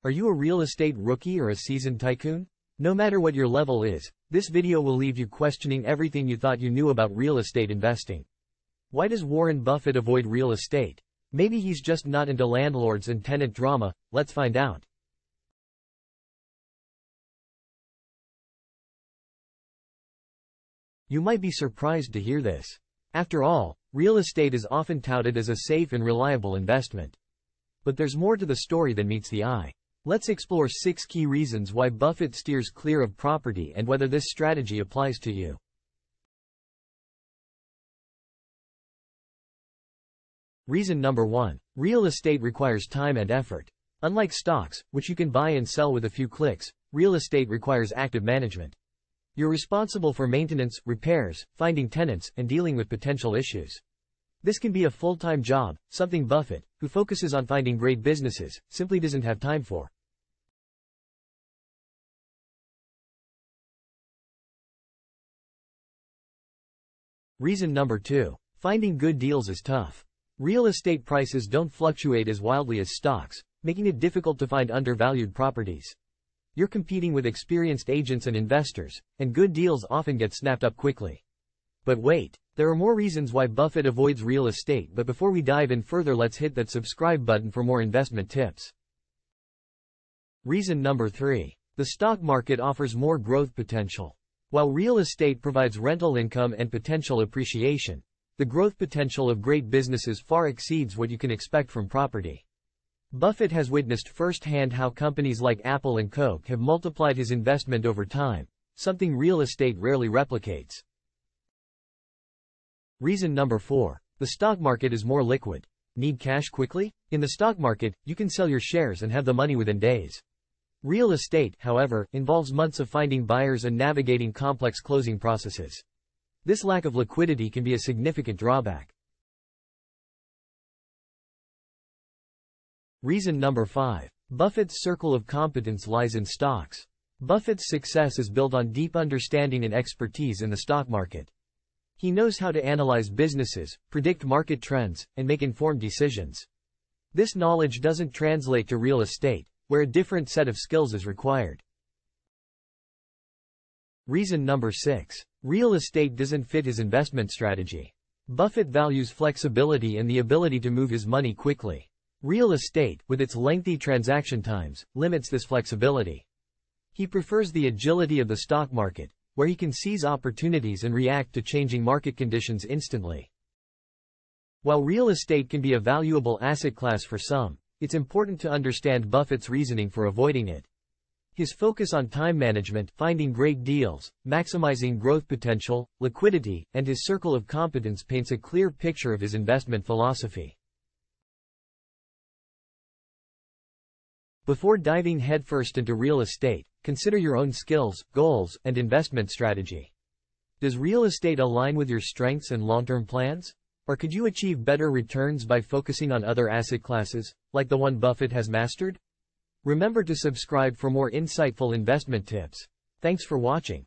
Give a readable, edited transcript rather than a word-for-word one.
Are you a real estate rookie or a seasoned tycoon? No matter what your level is, this video will leave you questioning everything you thought you knew about real estate investing. Why does Warren Buffett avoid real estate? Maybe he's just not into landlords and tenant drama. Let's find out. You might be surprised to hear this. After all, real estate is often touted as a safe and reliable investment. But there's more to the story than meets the eye. Let's explore 6 key reasons why Buffett steers clear of property and whether this strategy applies to you. Reason number 1. Real estate requires time and effort. Unlike stocks, which you can buy and sell with a few clicks, real estate requires active management. You're responsible for maintenance, repairs, finding tenants, and dealing with potential issues. This can be a full-time job, something Buffett, who focuses on finding great businesses, simply doesn't have time for. Reason number 2. Finding good deals is tough. Real estate prices don't fluctuate as wildly as stocks, making it difficult to find undervalued properties. You're competing with experienced agents and investors, and good deals often get snapped up quickly. But wait, there are more reasons why Buffett avoids real estate, but before we dive in further, let's hit that subscribe button for more investment tips. Reason number 3. The stock market offers more growth potential. While real estate provides rental income and potential appreciation, the growth potential of great businesses far exceeds what you can expect from property. Buffett has witnessed firsthand how companies like Apple and Coke have multiplied his investment over time, something real estate rarely replicates. Reason number 4. The stock market is more liquid. Need cash quickly? In the stock market, you can sell your shares and have the money within days. Real estate, however, involves months of finding buyers and navigating complex closing processes. This lack of liquidity can be a significant drawback. Reason number 5. Buffett's circle of competence lies in stocks. Buffett's success is built on deep understanding and expertise in the stock market. He knows how to analyze businesses, predict market trends, and make informed decisions. This knowledge doesn't translate to real estate, where a different set of skills is required. Reason number 6. Real estate doesn't fit his investment strategy. Buffett values flexibility and the ability to move his money quickly. Real estate, with its lengthy transaction times, limits this flexibility. He prefers the agility of the stock market, where he can seize opportunities and react to changing market conditions instantly. While real estate can be a valuable asset class for some, it's important to understand Buffett's reasoning for avoiding it. His focus on time management, finding great deals, maximizing growth potential, liquidity, and his circle of competence paints a clear picture of his investment philosophy. Before diving headfirst into real estate, consider your own skills, goals, and investment strategy. Does real estate align with your strengths and long-term plans? Or could you achieve better returns by focusing on other asset classes, like the one Buffett has mastered? Remember to subscribe for more insightful investment tips. Thanks for watching.